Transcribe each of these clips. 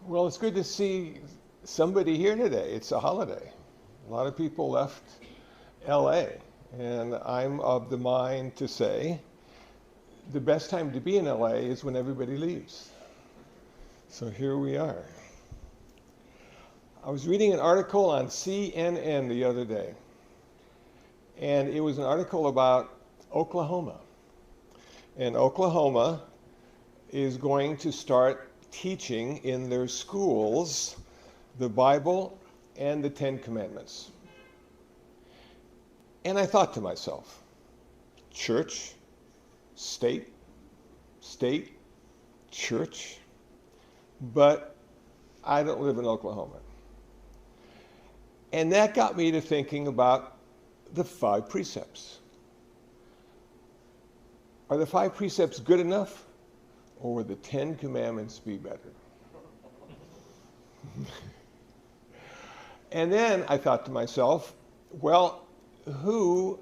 Well, it's good to see somebody here today. It's a holiday. A lot of people left LA, and I'm of the mind to say the best time to be in LA is when everybody leaves. So here we are. I was reading an article on CNN the other day, and it was an article about Oklahoma. And Oklahoma is going to start teaching in their schools the Bible and the Ten Commandments. And I thought to myself, church, state, church, but I don't live in Oklahoma. And that got me to thinking about the Five Precepts. Are the Five Precepts good enough? Or would the Ten Commandments be better? And then I thought to myself, well, who's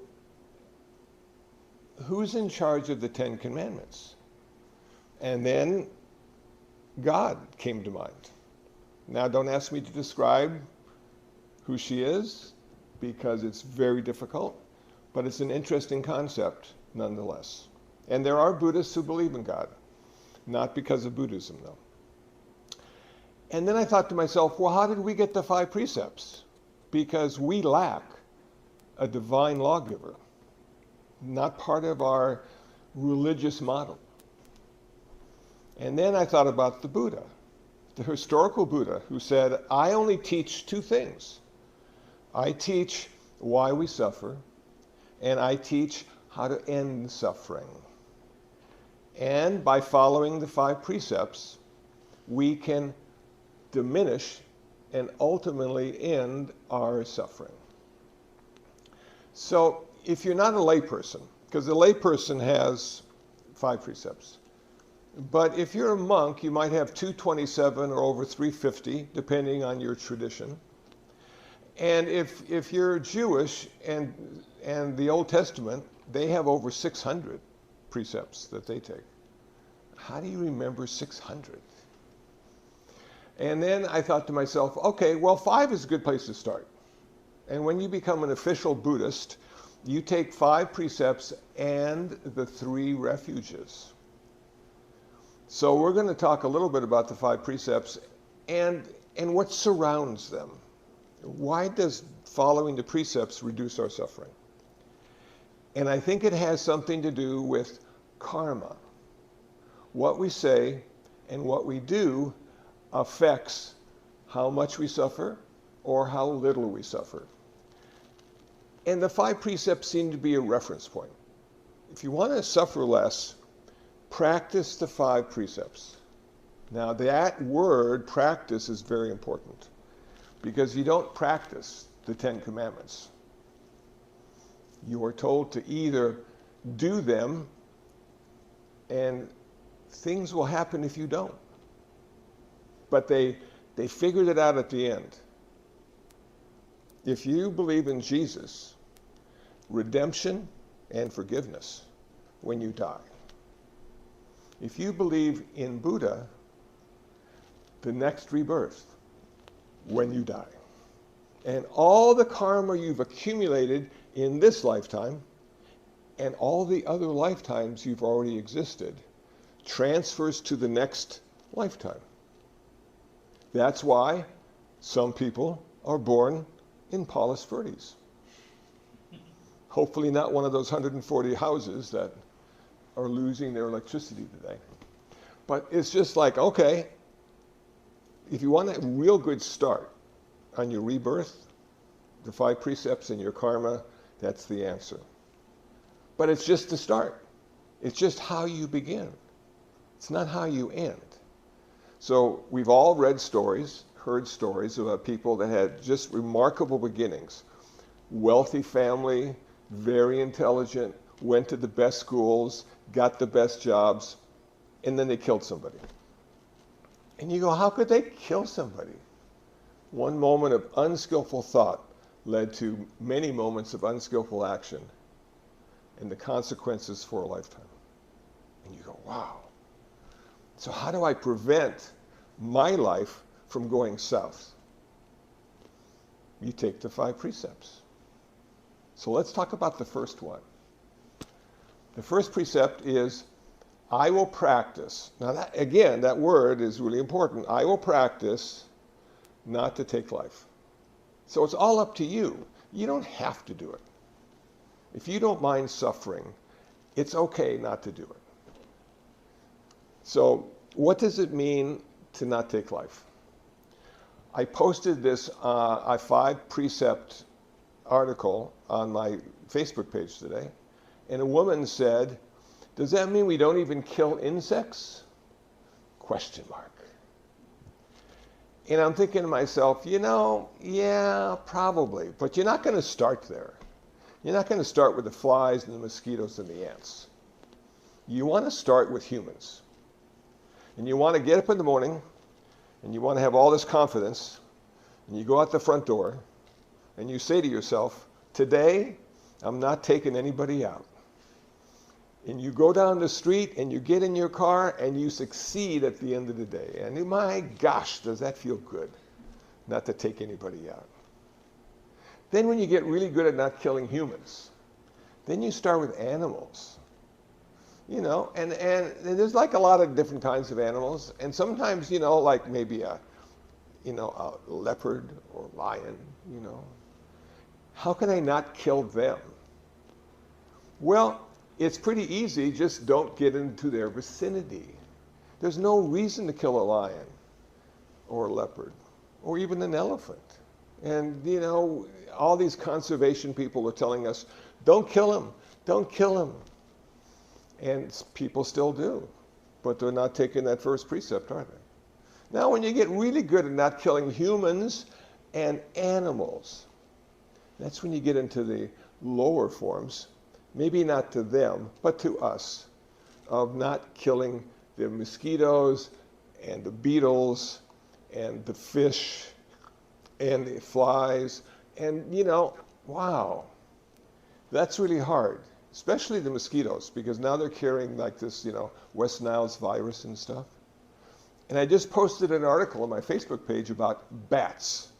in charge of the Ten Commandments? And then God came to mind. Now, don't ask me to describe who she is, because it's very difficult, but it's an interesting concept nonetheless. And there are Buddhists who believe in God. Not because of Buddhism, though. And then I thought to myself, well, how did we get the Five Precepts? Because we lack a divine lawgiver, not part of our religious model. And then I thought about the Buddha, the historical Buddha, who said, I only teach two things. I teach why we suffer, and I teach how to end suffering. And by following the Five Precepts, we can diminish and ultimately end our suffering. So if you're not a layperson, because a layperson has Five Precepts, but if you're a monk, you might have 227 or over 350, depending on your tradition. And if you're Jewish and the Old Testament, they have over 600 precepts that they take. How do you remember 600? And then I thought to myself, okay, well, 5 is a good place to start. And when you become an official Buddhist, you take 5 precepts and the 3 refuges. So we're going to talk a little bit about the 5 precepts and what surrounds them. Why does following the precepts reduce our suffering? And I think it has something to do with karma. What we say and what we do affects how much we suffer or how little we suffer. And the 5 precepts seem to be a reference point. If you want to suffer less, practice the 5 precepts. Now that word, practice, is very important, because you don't practice the 10 Commandments. You are told to either do them, and things will happen if you don't. But they figured it out at the end. If you believe in Jesus, redemption and forgiveness when you die. If you believe in Buddha, the next rebirth when you die. And all the karma you've accumulated in this lifetime and all the other lifetimes you've already existed transfers to the next lifetime. That's why some people are born in Palos Verdes. Hopefully not one of those 140 houses that are losing their electricity today. But it's just like, okay, if you want a real good start on your rebirth, the 5 precepts and your karma, that's the answer. But it's just the start. It's just how you begin. It's not how you end. So we've all read stories, heard stories about people that had just remarkable beginnings. Wealthy family, very intelligent, went to the best schools, got the best jobs, and then they killed somebody. And you go, how could they kill somebody? One moment of unskillful thought led to many moments of unskillful action and the consequences for a lifetime. And you go, wow. So how do I prevent my life from going south? You take the 5 precepts. So let's talk about the first one. The first precept is, I will practice. Now, that word is really important. I will practice not to take life. So it's all up to you. You don't have to do it. If you don't mind suffering, it's okay not to do it. So what does it mean to not take life? I posted this a 5 precept article on my Facebook page today, and a woman said, does that mean we don't even kill insects? Question mark. And I'm thinking to myself, yeah, probably, but you're not going to start there. You're not going to start with the flies and the mosquitoes and the ants. You want to start with humans. And you want to get up in the morning, and you want to have all this confidence, and you go out the front door, and you say to yourself, today, I'm not taking anybody out. And you go down the street, and you get in your car, and you succeed at the end of the day. And my gosh, does that feel good, not to take anybody out. Then when you get really good at not killing humans, then you start with animals. And there's like a lot of different kinds of animals. And sometimes, like maybe a leopard or lion, How can I not kill them? Well, it's pretty easy. Just don't get into their vicinity. There's no reason to kill a lion or a leopard or even an elephant. And, all these conservation people are telling us, don't kill them, don't kill them. And people still do. But they're not taking that first precept, are they? Now, when you get really good at not killing humans and animals, that's when you get into the lower forms, maybe not to them, but to us, of not killing the mosquitoes and the beetles and the fish and the flies. And, wow, that's really hard, especially the mosquitoes, because now they're carrying like this, West Nile's virus and stuff. And I just posted an article on my Facebook page about bats,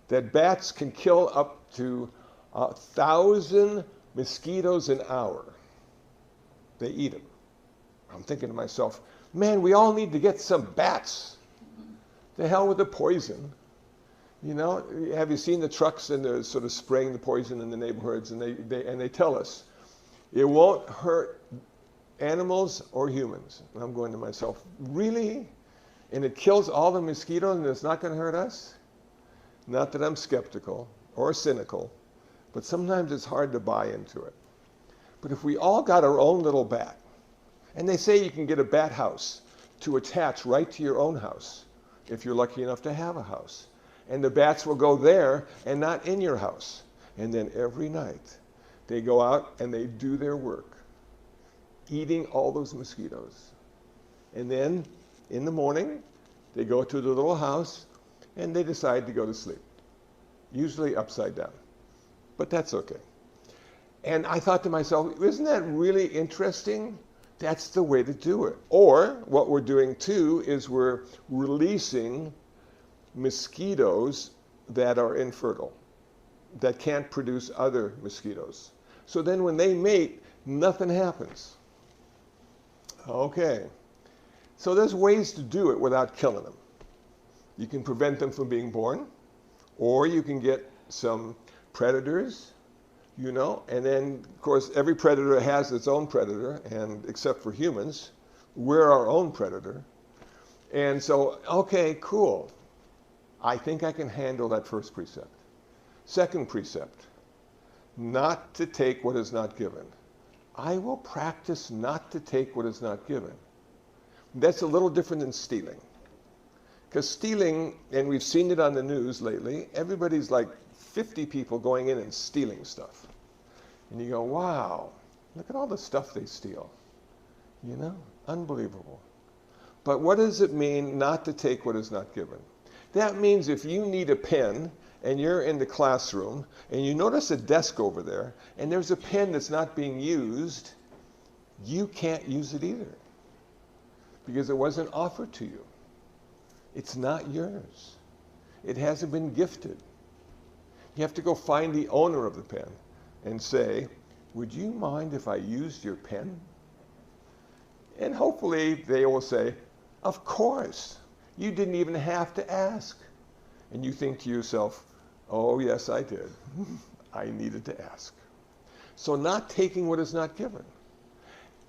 that bats can kill up to 1,000 mosquitoes an hour. They eat them. I'm thinking to myself, man, we all need to get some bats. The hell with the poison. Have you seen the trucks and they're sort of spraying the poison in the neighborhoods, and they tell us it won't hurt animals or humans. And I'm going to myself, really? And it kills all the mosquitoes and it's not going to hurt us? Not that I'm skeptical or cynical, but sometimes it's hard to buy into it. But if we all got our own little bat, and they say you can get a bat house to attach right to your own house, if you're lucky enough to have a house. And the bats will go there and not in your house. And then every night, they go out and they do their work, eating all those mosquitoes. And then in the morning, they go to the little house and they decide to go to sleep, usually upside down. But that's okay. And I thought to myself, isn't that really interesting? That's the way to do it. Or what we're doing too is we're releasing mosquitoes that are infertile, that can't produce other mosquitoes. So then when they mate, nothing happens. Okay. So there's ways to do it without killing them. You can prevent them from being born, or you can get some predators, and then, of course, every predator has its own predator, and except for humans, we're our own predator. And so, okay, cool. I think I can handle that first precept. Second precept, not to take what is not given. I will practice not to take what is not given. That's a little different than stealing. Because stealing, and we've seen it on the news lately, everybody's like 50 people going in and stealing stuff. And you go, wow, look at all the stuff they steal. Unbelievable. But what does it mean not to take what is not given? That means if you need a pen and you're in the classroom and you notice a desk over there and there's a pen that's not being used, you can't use it either because it wasn't offered to you. It's not yours. It hasn't been gifted. You have to go find the owner of the pen and say, would you mind if I used your pen? And hopefully they will say, of course. You didn't even have to ask. And you think to yourself, oh yes, I did. I needed to ask. So not taking what is not given.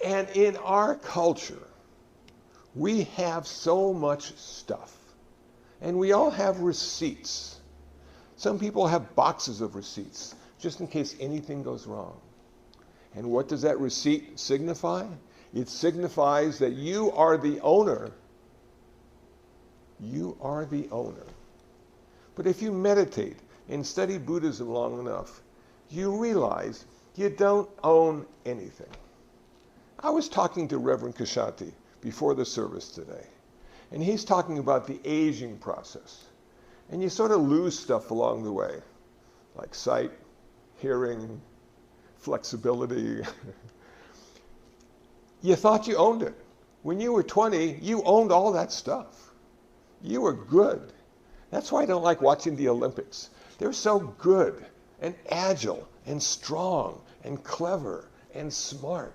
And in our culture, we have so much stuff. And we all have receipts. Some people have boxes of receipts, just in case anything goes wrong. And what does that receipt signify? It signifies that you are the owner. You are the owner. But if you meditate and study Buddhism long enough, you realize you don't own anything. I was talking to Reverend Kashanti before the service today, and he's talking about the aging process. And you sort of lose stuff along the way, like sight, hearing, flexibility. You thought you owned it. When you were 20, you owned all that stuff. You were good. That's why I don't like watching the Olympics. They're so good and agile and strong and clever and smart.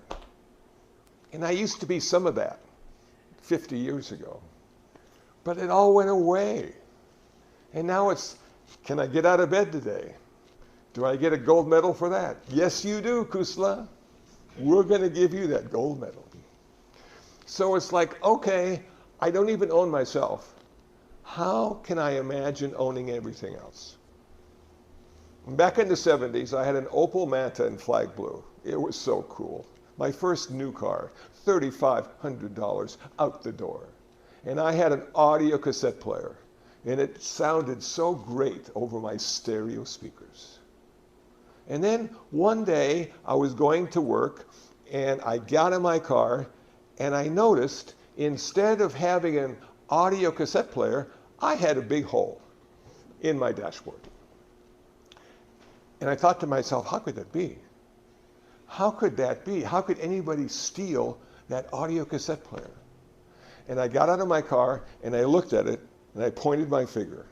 And I used to be some of that 50 years ago. But it all went away. And now it's, can I get out of bed today? Do I get a gold medal for that? Yes, you do, Kusla. We're going to give you that gold medal. So it's like, okay, I don't even own myself. How can I imagine owning everything else? Back in the 70s, I had an Opel Manta in flag blue. It was so cool. My first new car, $3,500 out the door. And I had an audio cassette player. And it sounded so great over my stereo speakers. And then one day I was going to work and I got in my car and I noticed instead of having an audio cassette player, I had a big hole in my dashboard. And I thought to myself, how could that be? How could that be? How could anybody steal that audio cassette player? And I got out of my car and I looked at it and I pointed my finger.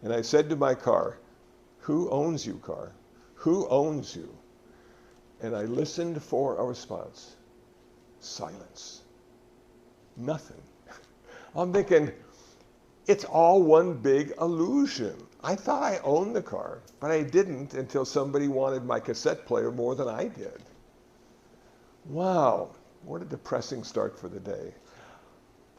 And I said to my car, who owns you, car? Who owns you? And I listened for a response. Silence. Nothing. I'm thinking, it's all one big illusion. I thought I owned the car, but I didn't until somebody wanted my cassette player more than I did. Wow, what a depressing start for the day.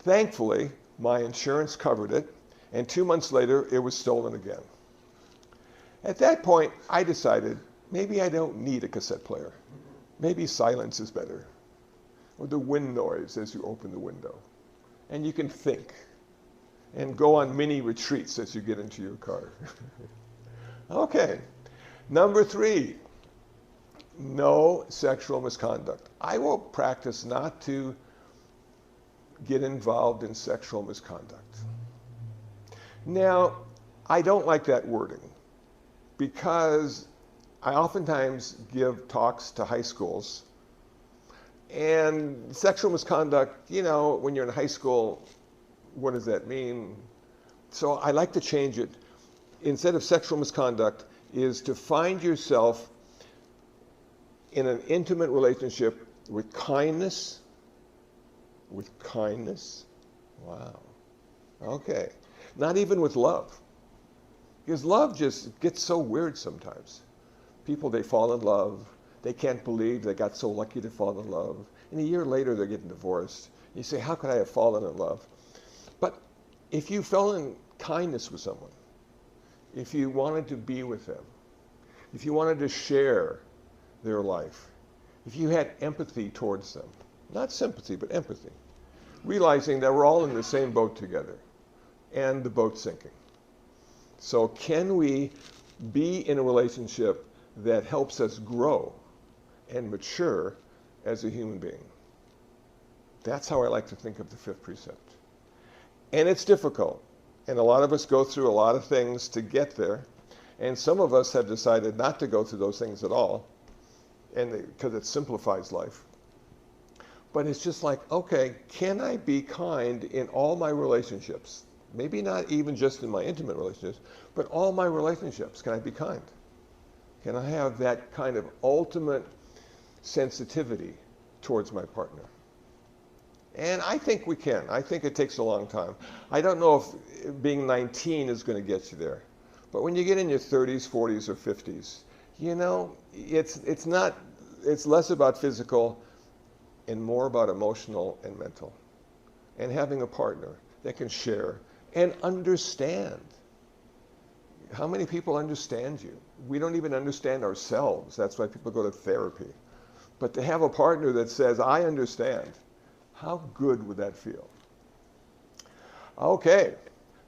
Thankfully, my insurance covered it, and 2 months later, it was stolen again. At that point, I decided, maybe I don't need a cassette player. Maybe silence is better, or the wind noise as you open the window. And you can think, and go on mini retreats as you get into your car. Okay, number 3, no sexual misconduct. I will practice not to get involved in sexual misconduct. Now, I don't like that wording because I oftentimes give talks to high schools, and sexual misconduct, you know, when you're in high school, what does that mean? So I like to change it. Instead of sexual misconduct, is to find yourself in an intimate relationship with kindness. With kindness? Wow. Okay. Not even with love. Because love just gets so weird sometimes. People, they fall in love. They can't believe they got so lucky to fall in love. And a year later, they're getting divorced. You say, how could I have fallen in love? But if you fell in kindness with someone, if you wanted to be with them, if you wanted to share their life, if you had empathy towards them, not sympathy, but empathy, realizing that we're all in the same boat together and the boat's sinking. So can we be in a relationship that helps us grow and mature as a human being? That's how I like to think of the 5th precept. And it's difficult. And a lot of us go through a lot of things to get there. And some of us have decided not to go through those things at all, and because it simplifies life. But it's just like, okay, can I be kind in all my relationships? Maybe not even just in my intimate relationships, but all my relationships. Can I be kind? Can I have that kind of ultimate sensitivity towards my partner? And I think we can. I think it takes a long time. I don't know if being 19 is going to get you there. But when you get in your 30s, 40s, or 50s, you know, it's less about physical and more about emotional and mental. And having a partner that can share and understand. How many people understand you? We don't even understand ourselves. That's why people go to therapy. But to have a partner that says, I understand, how good would that feel? Okay,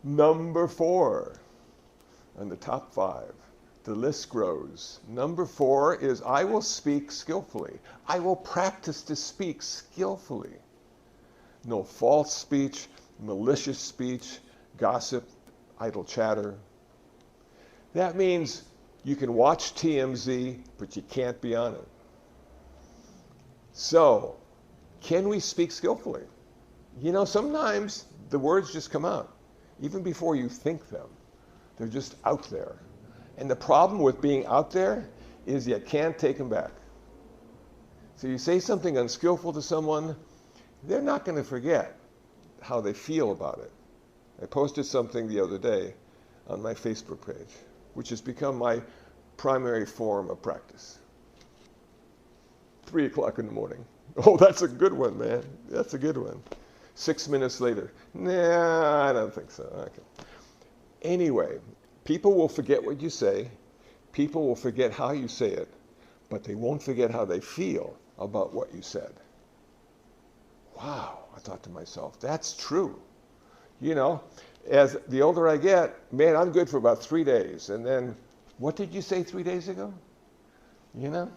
number 4 on the top 5. The list grows. Number 4 is I will speak skillfully. I will practice to speak skillfully. No false speech, malicious speech, gossip, idle chatter. That means you can watch TMZ, but you can't be on it. So, can we speak skillfully? You know, sometimes the words just come out, even before you think them. They're just out there. And the problem with being out there is you can't take them back. So you say something unskillful to someone, they're not going to forget how they feel about it. I posted something the other day on my Facebook page, which has become my primary form of practice. 3 o'clock in the morning. Oh, that's a good one, man. That's a good one. 6 minutes later. Nah, I don't think so. Okay. Anyway, people will forget what you say. People will forget how you say it, but they won't forget how they feel about what you said. Wow, I thought to myself, that's true. You know, as the older I get, man, I'm good for about 3 days. And then, what did you say 3 days ago? You know?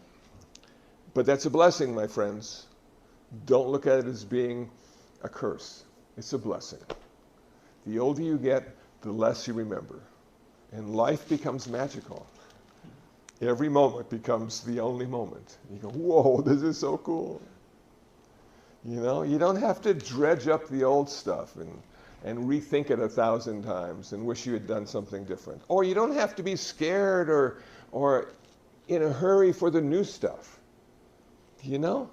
But that's a blessing, my friends. Don't look at it as being a curse. It's a blessing. The older you get, the less you remember. And life becomes magical. Every moment becomes the only moment. You go, whoa, this is so cool. You know, you don't have to dredge up the old stuff and rethink it 1,000 times and wish you had done something different. Or you don't have to be scared or in a hurry for the new stuff. You know,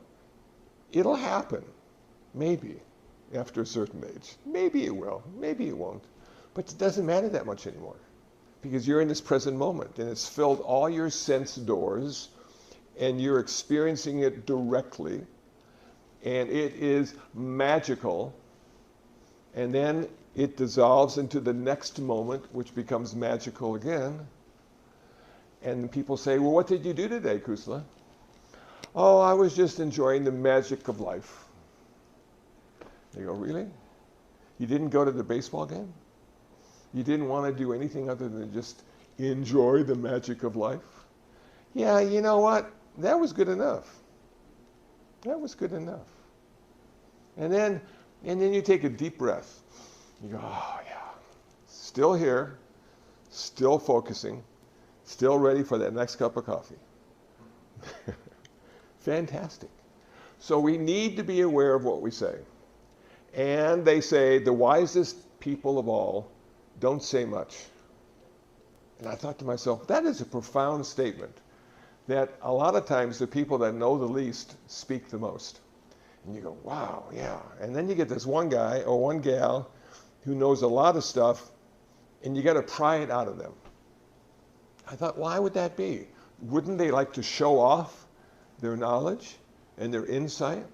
it'll happen, maybe, after a certain age. Maybe it will, maybe it won't. But it doesn't matter that much anymore because you're in this present moment and it's filled all your sense doors and you're experiencing it directly and it is magical, and then it dissolves into the next moment, which becomes magical again. And people say, well, what did you do today, Kusala? Oh, I was just enjoying the magic of life. They go, really? You didn't go to the baseball game? You didn't want to do anything other than just enjoy the magic of life? Yeah, you know what? That was good enough. That was good enough. And then you take a deep breath. You go, oh yeah, still here, still focusing, still ready for that next cup of coffee. Fantastic. So we need to be aware of what we say. And they say the wisest people of all don't say much. And I thought to myself, that is a profound statement, that a lot of times the people that know the least speak the most. And you go, wow, yeah. And then you get this one guy or one gal who knows a lot of stuff, and you got to pry it out of them. I thought, why would that be? Wouldn't they like to show off their knowledge and their insight?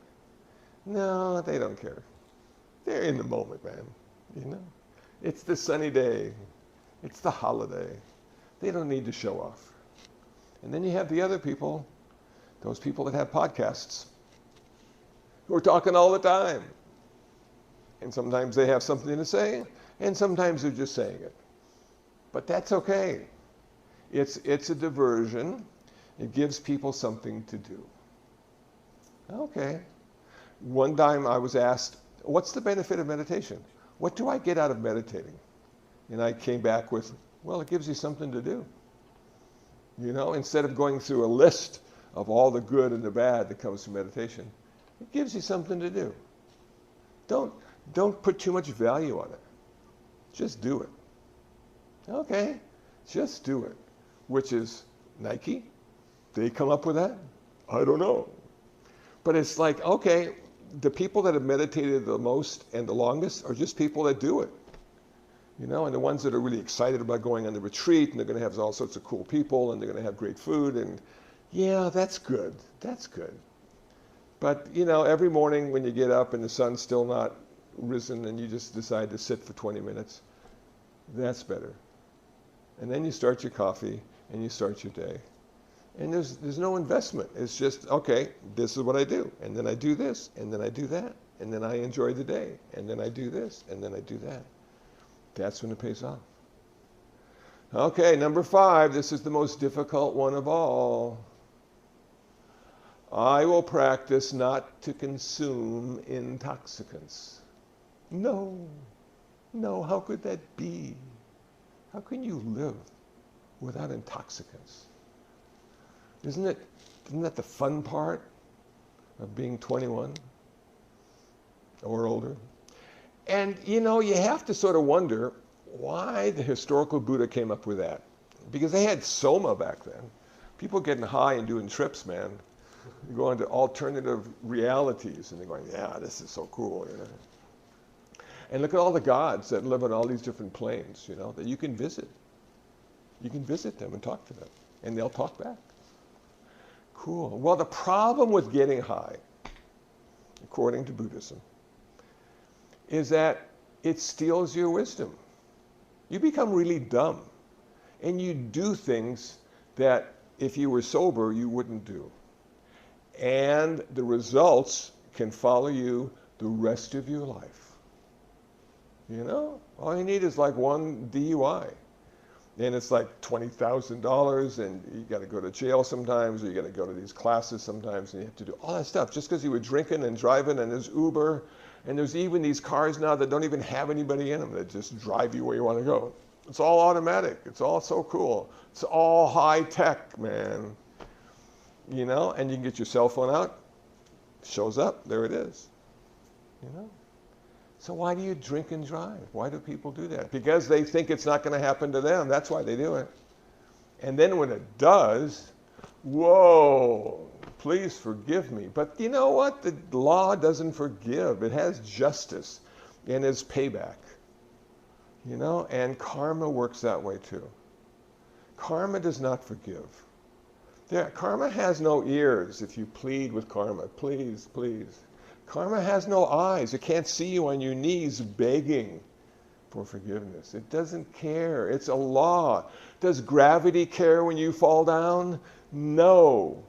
No, they don't care. They're in the moment, man. You know, it's the sunny day. It's the holiday. They don't need to show off. And then you have the other people, those people that have podcasts, who are talking all the time. And sometimes they have something to say, and sometimes they're just saying it. But that's okay. It's a diversion. It gives people something to do. Okay. One time I was asked, what's the benefit of meditation? What do I get out of meditating? And I came back with, well, it gives you something to do. You know, instead of going through a list of all the good and the bad that comes from meditation, it gives you something to do. Don't put too much value on it. Just do it. Okay, just do it. Which is Nike? They come up with that? I don't know. But it's like, okay, the people that have meditated the most and the longest are just people that do it. You know, and the ones that are really excited about going on the retreat, and they're going to have all sorts of cool people, and they're going to have great food, and yeah, that's good. That's good. But, you know, every morning when you get up and the sun's still not risen and you just decide to sit for 20 minutes, that's better. And then you start your coffee and you start your day. And there's no investment. It's just, okay, this is what I do. And then I do this, and then I do that. And then I enjoy the day. And then I do this, and then I do that. That's when it pays off. Okay, number 5, this is the most difficult one of all. I will practice not to consume intoxicants. No, how could that be? How can you live without intoxicants? Isn't that the fun part of being 21 or older? And you know, you have to sort of wonder why the historical Buddha came up with that. Because they had soma back then. People getting high and doing trips, man. You go into alternative realities and they're going, yeah, this is so cool, you know. And look at all the gods that live on all these different planes, you know, that you can visit. You can visit them and talk to them, and they'll talk back. Cool. Well, the problem with getting high, according to Buddhism, is that it steals your wisdom. You become really dumb, and you do things that if you were sober, you wouldn't do. And the results can follow you the rest of your life. You know, all you need is like one DUI. And it's like $20,000, and you got to go to jail sometimes, or you got to go to these classes sometimes, and you have to do all that stuff just because you were drinking and driving, and there's Uber, and there's even these cars now that don't even have anybody in them, that just drive you where you want to go. It's all automatic. It's all so cool. It's all high tech, man. You know, and you can get your cell phone out, shows up, there it is. You know? So why do you drink and drive? Why do people do that? Because they think it's not going to happen to them. That's why they do it. And then when it does, whoa, please forgive me. But you know what? The law doesn't forgive. It has justice and it's payback. You know, and karma works that way too. Karma does not forgive. Karma has no ears if you plead with karma. Please, please. Karma has no eyes. It can't see you on your knees begging for forgiveness. It doesn't care. It's a law. Does gravity care when you fall down? No.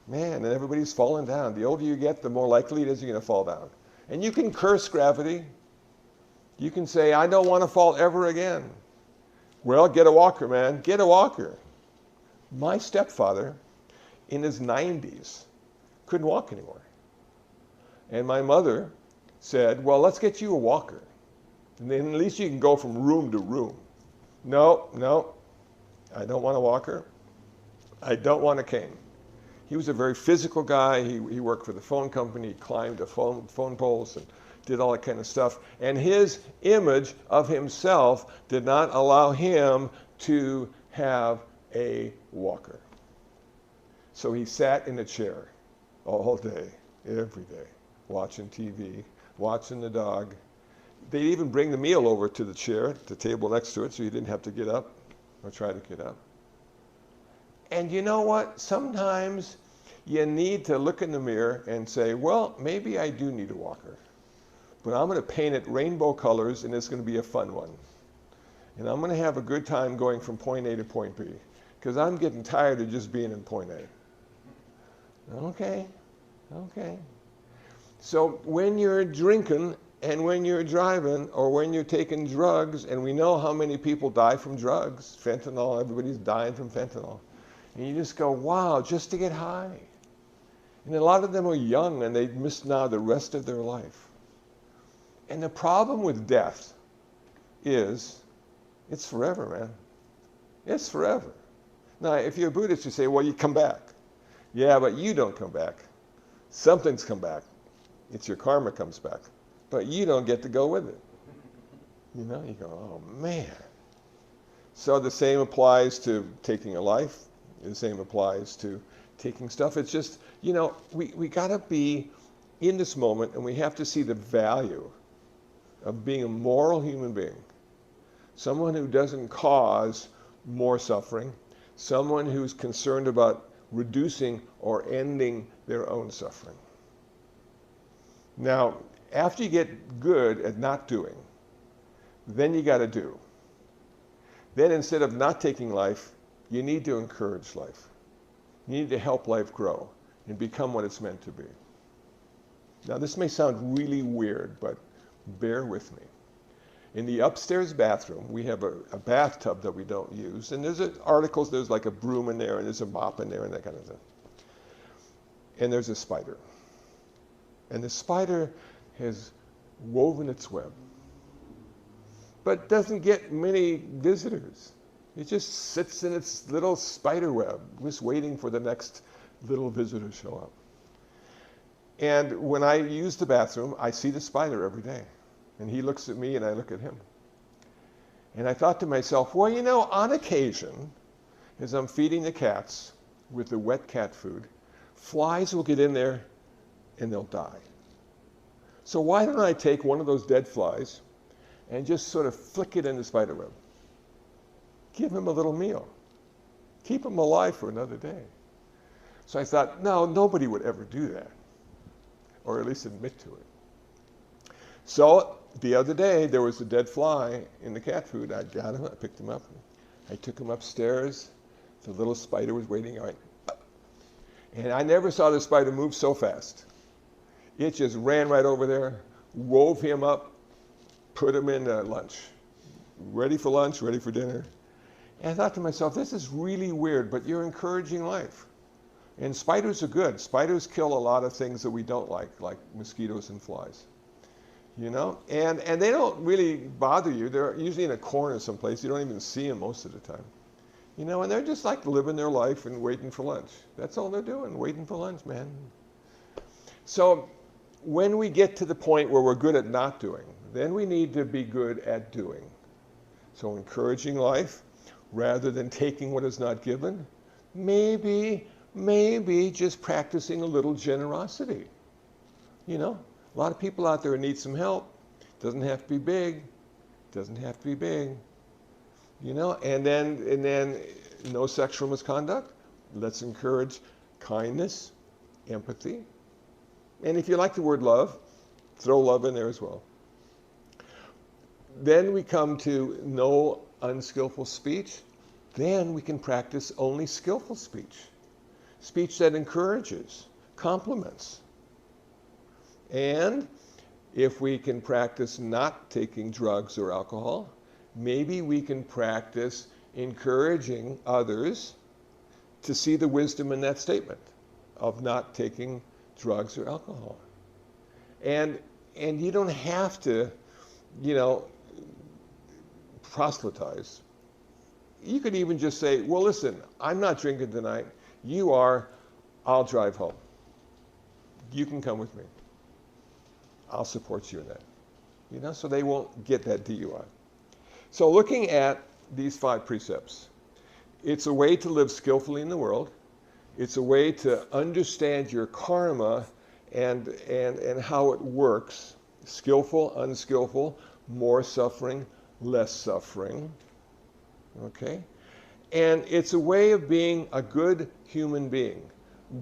Man, and everybody's falling down. The older you get, the more likely it is you're going to fall down. And you can curse gravity. You can say, I don't want to fall ever again. Well, get a walker, man. Get a walker. My stepfather, in his 90s, couldn't walk anymore. And my mother said, well, let's get you a walker. And then at least you can go from room to room. No, I don't want a walker. I don't want a cane. He was a very physical guy. He worked for the phone company. He climbed the phone poles and did all that kind of stuff. And his image of himself did not allow him to have a walker. So he sat in a chair all day, every day, watching TV, watching the dog. They'd even bring the meal over to the chair, the table next to it, so you didn't have to get up or try to get up. And you know what? Sometimes you need to look in the mirror and say, well, maybe I do need a walker, but I'm going to paint it rainbow colors, and it's going to be a fun one. And I'm going to have a good time going from point A to point B, because I'm getting tired of just being in point A. Okay. So when you're drinking and when you're driving or when you're taking drugs, and we know how many people die from drugs, fentanyl, everybody's dying from fentanyl. And you just go, wow, just to get high. And a lot of them are young and they miss now the rest of their life. And the problem with death is it's forever, man. It's forever. Now, if you're a Buddhist, you say, well, you come back. Yeah, but you don't come back. Something's come back. It's your karma comes back. But you don't get to go with it. You know, you go, oh man. So the same applies to taking a life. The same applies to taking stuff. It's just, you know, we got to be in this moment, and we have to see the value of being a moral human being. Someone who doesn't cause more suffering. Someone who's concerned about reducing or ending their own suffering. Now, after you get good at not doing, then you got to do. Then instead of not taking life, you need to encourage life. You need to help life grow and become what it's meant to be. Now, this may sound really weird, but bear with me. In the upstairs bathroom, we have a bathtub that we don't use, and there's articles, there's like a broom in there, and there's a mop in there, and that kind of thing. And there's a spider. And the spider has woven its web, but doesn't get many visitors. It just sits in its little spider web, just waiting for the next little visitor to show up. And when I use the bathroom, I see the spider every day. And he looks at me and I look at him. And I thought to myself, well, you know, on occasion, as I'm feeding the cats with the wet cat food, flies will get in there and they'll die. So why don't I take one of those dead flies and just sort of flick it in the spider web? Give him a little meal. Keep him alive for another day. So I thought, no, nobody would ever do that, or at least admit to it. So the other day, there was a dead fly in the cat food. I got him, I picked him up, I took him upstairs. The little spider was waiting. And I never saw the spider move so fast. It just ran right over there, wove him up, put him in lunch. Ready for lunch, ready for dinner. And I thought to myself, this is really weird, but you're encouraging life. And spiders are good. Spiders kill a lot of things that we don't like mosquitoes and flies. You know, and they don't really bother you. They're usually in a corner someplace. You don't even see them most of the time. You know, and they're just like living their life and waiting for lunch. That's all they're doing, waiting for lunch, man. So when we get to the point where we're good at not doing, then we need to be good at doing. So encouraging life rather than taking what is not given. Maybe just practicing a little generosity. You know, a lot of people out there need some help. Doesn't have to be big. Doesn't have to be big. You know, and then no sexual misconduct. Let's encourage kindness, empathy. And if you like the word love, throw love in there as well. Then we come to no unskillful speech. Then we can practice only skillful speech. Speech that encourages, compliments. And if we can practice not taking drugs or alcohol, maybe we can practice encouraging others to see the wisdom in that statement of not taking drugs or alcohol. And you don't have to, you know, proselytize. You could even just say, well, listen, I'm not drinking tonight. You are. I'll drive home. You can come with me. I'll support you in that. You know, so they won't get that DUI. So looking at these 5 precepts, it's a way to live skillfully in the world. It's a way to understand your karma and how it works. Skillful, unskillful, more suffering, less suffering. Okay? And it's a way of being a good human being.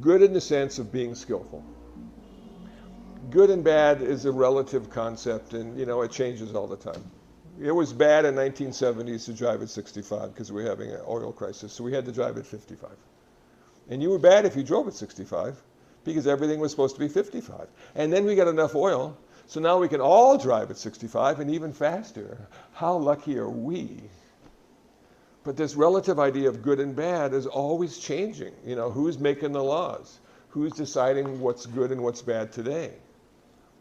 Good in the sense of being skillful. Good and bad is a relative concept, and you know, it changes all the time. It was bad in 1970s to drive at 65 because we were having an oil crisis, so we had to drive at 55. And you were bad if you drove at 65 because everything was supposed to be 55. And then we got enough oil, so now we can all drive at 65 and even faster. How lucky are we? But this relative idea of good and bad is always changing. You know, who's making the laws? Who's deciding what's good and what's bad today?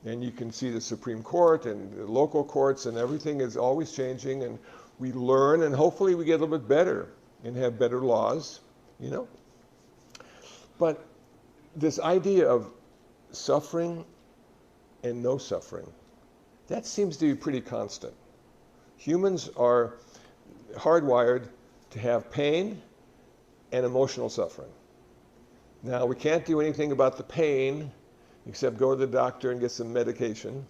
And you can see the Supreme Court and the local courts, and everything is always changing, and we learn, and hopefully we get a little bit better and have better laws, you know. But this idea of suffering and no suffering, that seems to be pretty constant. Humans are hardwired to have pain and emotional suffering. Now, we can't do anything about the pain except go to the doctor and get some medication,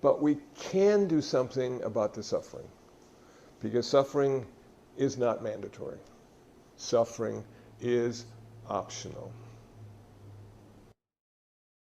but we can do something about the suffering, because suffering is not mandatory. Suffering is optional.